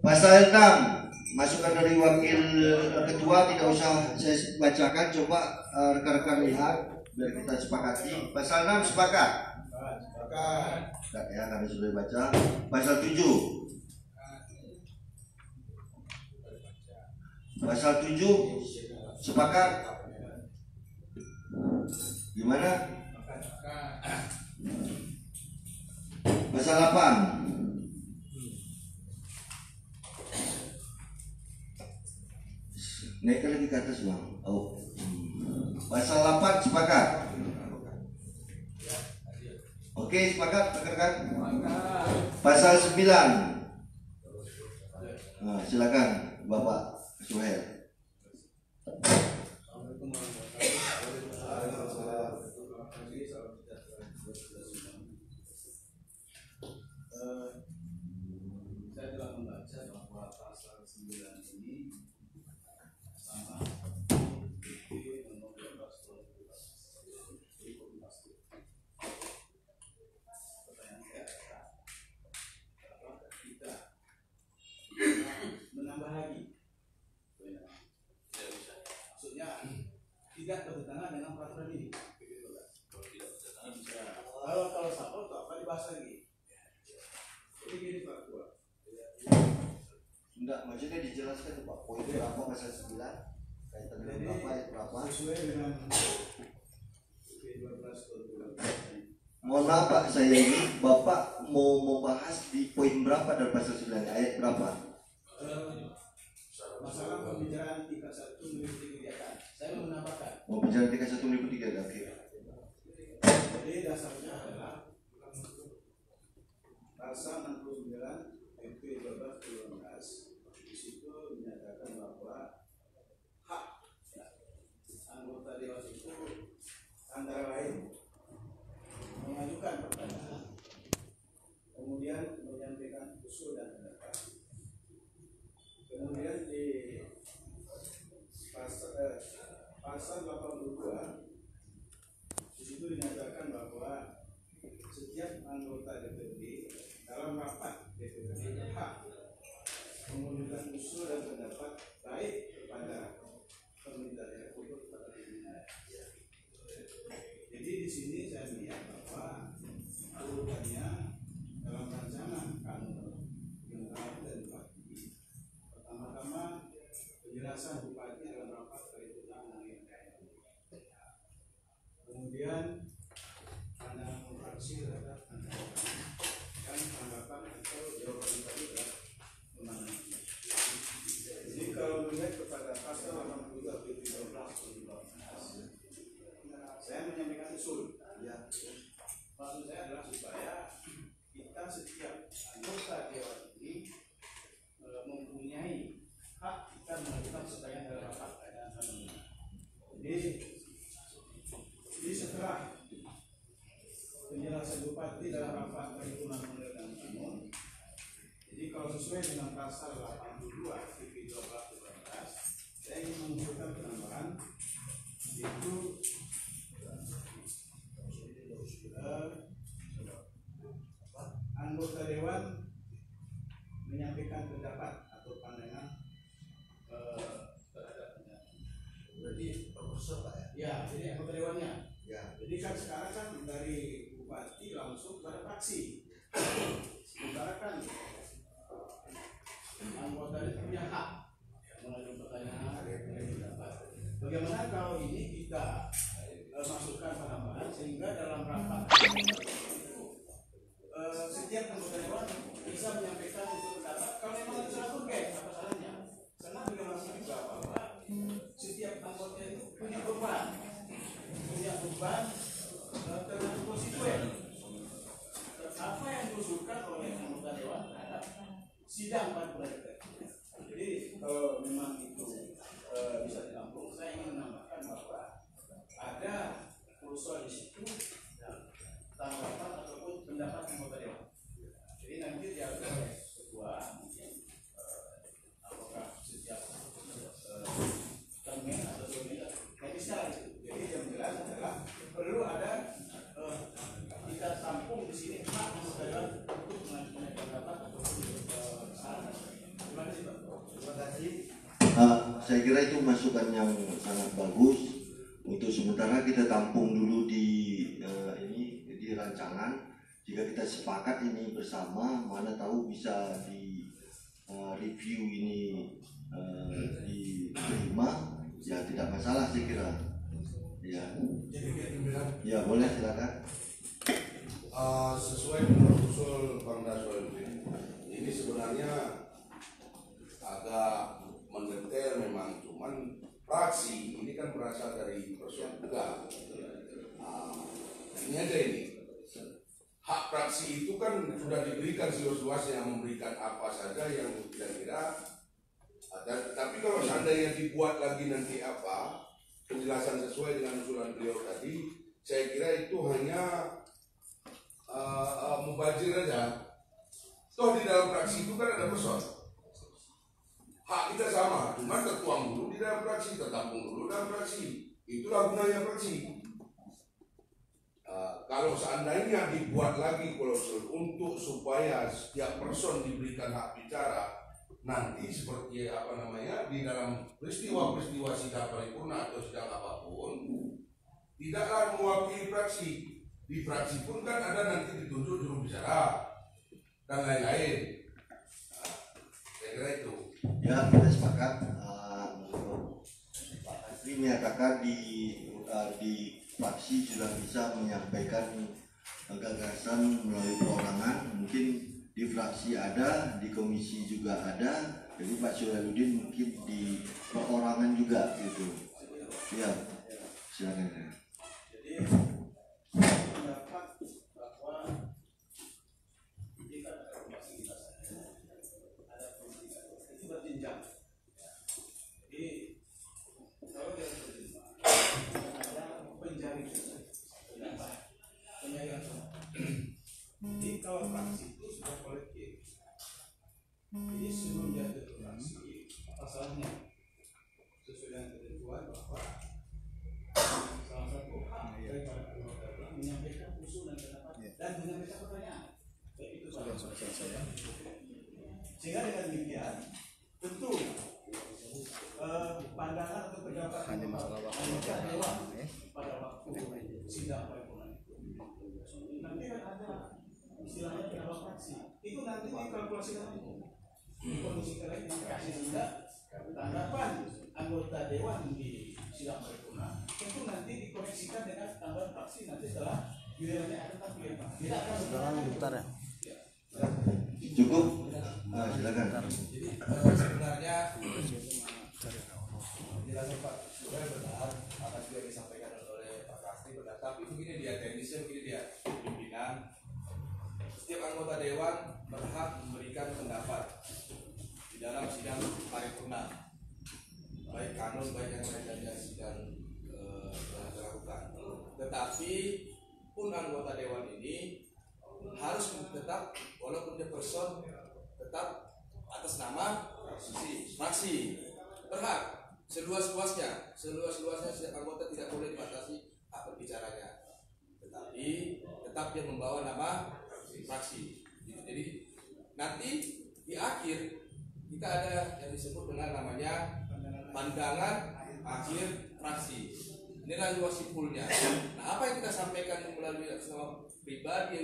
Pasal 6, masukan dari wakil ketua tidak usah saya bacakan, coba rekan-rekan lihat biar kita sepakati. Pasal 6 sepakat? Sepakat. Ya, kami sudah baca. Pasal 7. Pasal 7 sepakat? Gimana? Pasal 8. Naik lagi ke atas bang. Oh. Pasal 8 sepakat? Oke, sepakat rekan-rekan? Pasal 9. Nah, silakan Bapak Suhail. Saya telah membaca bahwa pasal 9 ini sama nomor 12 pertanyaan saya adalah apakah kita menambah lagi? Maksudnya tidak bertentangan dengan peraturan ini. Kalau sapol itu apa dibahas lagi? Ini Pak Ketua. Enggak, maksudnya dijelaskan tuh Pak, poin berapa pasal 9 kaitan dengan berapa ayat berapa sesuai dengan 12. Mohon maaf Pak, saya ini Bapak mau membahas di poin berapa dari pasal 9 ayat berapa? Masalah pembicaraan 31 meliputi kegiatan. Saya mau menambahkan. Mau bicara 31 meliputi kegiatan. Oke. Jadi dasarnya adalah pasal 69 MP 12 di situ menyatakan bahwa hak anggota dewan itu antara lain mengajukan pertanyaan, kemudian menyampaikan usul dan pendapat. Kemudian di pasal 82 di situ dinyatakan bahwa setiap anggota DPRD dalam rapat DPRD berhak mengajukan usul dan pendapat baik kepada pemerintah daerah maupun kepada pimpinan. Jadi di sini saya melihat bahwa urutannya dalam rancangan kanun yang telah dan bupati, pertama-tama penjelasan bupati dalam rapat perhitungan anggaran daerah. Kemudian pandangan fraksi terhadap anggaran dan tanggapan atau jawaban tadi adalah pemenang. Jadi kalau melihat kepada pasal 82 PP 12 saya menyampaikan usul. Ya. Maksud saya adalah supaya kita setiap anggota dewan ini mempunyai hak kita mengajukan supaya dalam rapat ada jadi setelah penjelasan bupati dalam rapat perhitungan anggaran kanun, jadi kalau sesuai dengan pasal 82 PP 12 saya ingin mengusulkan penambahan yaitu anggota dewan menyampaikan pendapat atau pandangan terhadap berarti profesor Pak ya? Ya, jadi anggota dewannya. Ya. Jadi kan sekarang kan dari bupati langsung kepada fraksi. Sementara kan anggota itu punya hak mengajukan pertanyaan, pendapat. Bagaimana kalau ini kita masukkan penambahan sehingga dalam rapat setiap anggota dewan bisa menyampaikan usul pendapat. Kalau memang itu salah pun apa salahnya? Karena bagaimana juga bahwa setiap anggota itu punya beban terhadap konstituen. Apa yang diusulkan oleh anggota dewan terhadap sidang paripurna. Jadi kalau memang itu bisa ditampung, saya ingin menambahkan bahwa ada usul di situ tanggapan ataupun pendapat anggota dewan. Jadi nanti diatur oleh ketua mungkin apakah setiap termen atau domen bisa itu. Jadi yang jelas adalah perlu ada kita tampung di sini hak anggota dewan untuk mengajukan pendapat ataupun saran. saya kira itu masukan yang sangat bagus. Untuk sementara kita tampung dulu di ini di rancangan. Jika kita sepakat ini bersama, mana tahu bisa di review ini diterima, ya tidak masalah saya kira. Ya, ya boleh silakan. Sesuai dengan usul Bang Daswaludin, ini sebenarnya agak mendetail memang, cuman fraksi ini kan berasal dari person juga. Ini aja ini. Hak fraksi itu kan sudah diberikan seluas-luasnya, memberikan apa saja yang kira-kira. Tapi kalau seandainya dibuat lagi nanti apa penjelasan sesuai dengan usulan beliau tadi, saya kira itu hanya mubazir aja. Toh di dalam fraksi itu kan ada person. Hak kita sama, cuma tertuang dulu di dalam fraksi, tertampung dulu dalam fraksi. Itulah gunanya fraksi. Kalau seandainya dibuat lagi klausul untuk supaya setiap person diberikan hak bicara, nanti seperti apa namanya di dalam peristiwa-peristiwa sidang paripurna atau sidang apapun, tidaklah mewakili fraksi. Di fraksi pun kan ada nanti ditunjuk juru bicara dan lain-lain. Saya kira itu. Ya, kita sepakat. Pak Asri menyatakan di fraksi sudah bisa menyampaikan gagasan melalui perorangan. Mungkin di fraksi ada, di komisi juga ada. Jadi Pak Syuraludin mungkin di perorangan juga gitu. Ya, silakan. Jadi pendapat bahwa kita ada pendidikan itu berjenjang. Jadi kalau dia berjenjang ada penjaring penjaringan. Jadi kalau fraksi itu sudah kolektif. Jadi sebelum jatuh ke fraksi, pasalnya sesuai dengan ketentuan bahwa salah satu hak daripada anggota menyampaikan usul dan pendapat dan menyampaikan pertanyaan. Baik itu sehingga dengan demikian tentu pandangan atau pendapat anggota dewan pada waktu sidang paripurna nanti kan ada istilahnya pendapat fraksi itu nanti dikalkulasikan kondisi lain dikasih juga tanggapan anggota dewan di sidang paripurna itu nanti dikoneksikan dengan tanggapan fraksi nanti setelah gilirannya ada tapi tidak akan bentar ya. Cukup. Silakan. Jadi sebenarnya penjelasan Pak Surya benar, apa juga disampaikan oleh Pak Kasti benar. Tapi begini dia teknisnya, begini dia pimpinan. Setiap anggota dewan berhak memberikan pendapat di dalam sidang paripurna, baik kanun baik yang lainnya sidang dilakukan. Tetapi pun anggota dewan ini harus tetap walaupun dia person tetap atas nama fraksi berhak seluas-luasnya setiap anggota tidak boleh dibatasi hak berbicaranya, tetapi tetap dia membawa nama fraksi. Jadi nanti di akhir kita ada yang disebut dengan namanya pandangan akhir fraksi. Inilah luas simpulnya. Nah, apa yang kita sampaikan melalui sama pribadi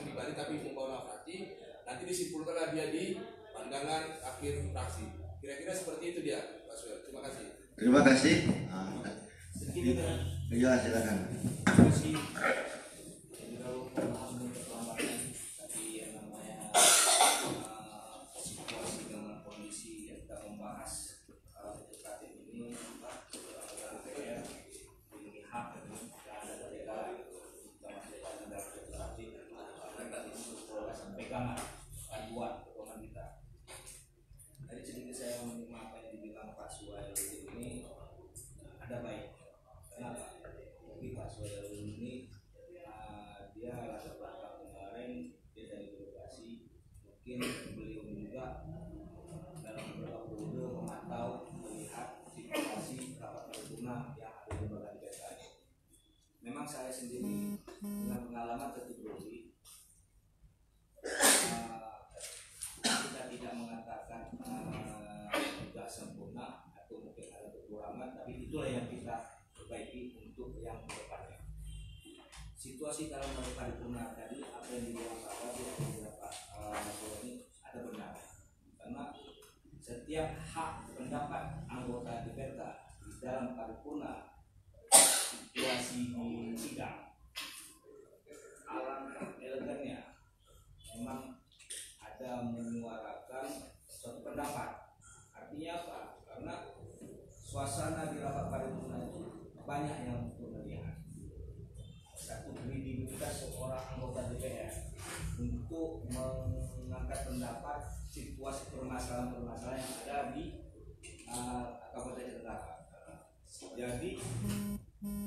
pribadi tapi membawa fraksi, nanti disimpulkanlah dia di pandangan akhir fraksi. Kira-kira seperti itu dia, Pak Suel. Terima kasih. Terima kasih. Iya, silakan. Tadi yang namanya situasi dengan kondisi yang kita membahas edukatif ini, DPR ini hak ada mereka kita masih dalam demokrasi mereka itu sampaikan aduan keuangan kita. Dari sedikit saya menyimak apa yang dibilang Pak Suel ini ada baik. Kenapa? Jadi Pak Suel ini dia latar belakang kemarin dia dari birokrasi, mungkin beliau juga dalam beberapa periode memantau melihat situasi rapat paripurna yang ada di lembaga negara. Memang saya sendiri dengan pengalaman tertutupi kita tidak mengatakan tidak sempurna, itulah yang kita perbaiki untuk yang kedepannya. Situasi dalam paripurna tadi apa yang dibilang Pak Wadi dan Pak ini ada benar, karena setiap hak pendapat anggota DPRD di dalam paripurna situasi di sidang alangkah elegannya memang ada menyuarakan suatu pendapat. Artinya apa? Karena suasana di rapat paripurna itu banyak yang melihat satu kredibilitas seorang anggota DPR untuk mengangkat pendapat situasi permasalahan-permasalahan yang ada di Kabupaten Tenggara. Jadi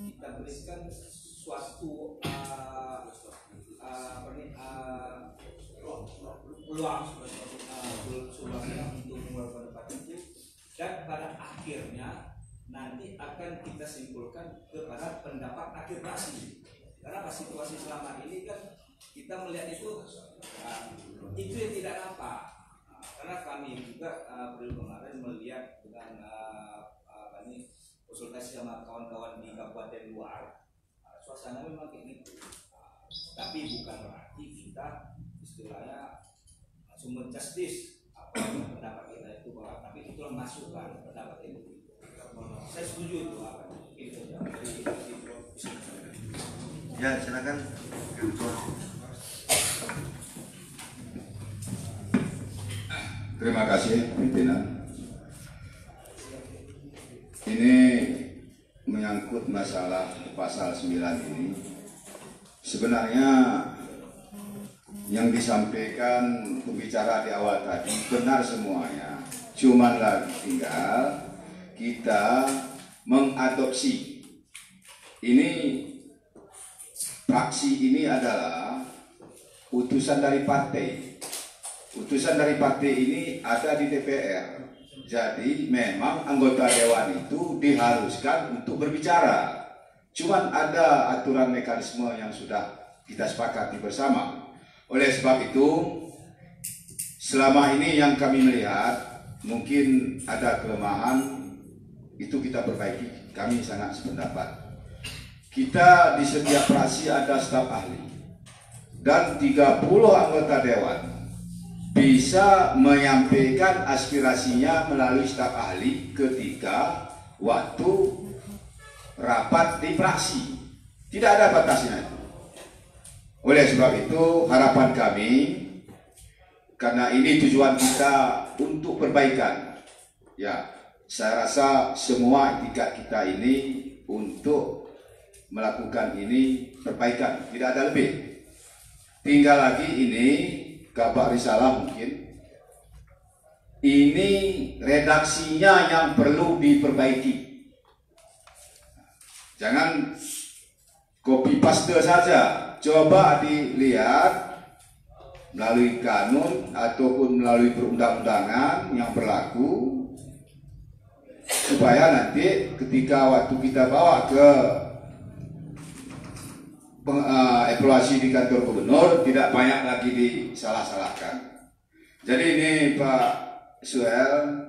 kita berikan suatu peluang untuk mengeluarkan pendapat itu, dan pada akhirnya nanti akan kita simpulkan kepada pendapat akhir fraksi. Karena pas situasi selama ini kan kita melihat itu yang tidak nampak. Karena kami juga periode kemarin melihat dengan konsultasi sama kawan-kawan di kabupaten luar, suasana memang kayak gitu. Tapi bukan berarti kita istilahnya langsung menjustis apa yang pendapat kita itu, bahwa tapi itulah masukan pendapat itu. Saya setuju itu apa itu. Ya, silakan. Terima kasih pimpinan. Ini menyangkut masalah pasal 9 ini. Sebenarnya yang disampaikan pembicara di awal tadi benar semuanya. Cuman lagi tinggal kita mengadopsi. Ini fraksi ini adalah utusan dari partai. Utusan dari partai ini ada di DPR. Jadi memang anggota dewan itu diharuskan untuk berbicara. Cuman ada aturan mekanisme yang sudah kita sepakati bersama. Oleh sebab itu, selama ini yang kami melihat mungkin ada kelemahan, itu kita perbaiki. Kami sangat sependapat. Kita di setiap fraksi ada staf ahli dan 30 anggota dewan bisa menyampaikan aspirasinya melalui staf ahli ketika waktu rapat di fraksi. Tidak ada batasnya itu. Oleh sebab itu harapan kami, karena ini tujuan kita untuk perbaikan. Ya, saya rasa semua etikat kita ini untuk melakukan ini perbaikan, tidak ada lebih. Tinggal lagi ini kabar risalah mungkin. Ini redaksinya yang perlu diperbaiki. Jangan copy paste saja. Coba dilihat melalui kanun ataupun melalui perundang-undangan yang berlaku, supaya nanti ketika waktu kita bawa ke evaluasi di kantor gubernur tidak banyak lagi disalah-salahkan. Jadi ini Pak Suel,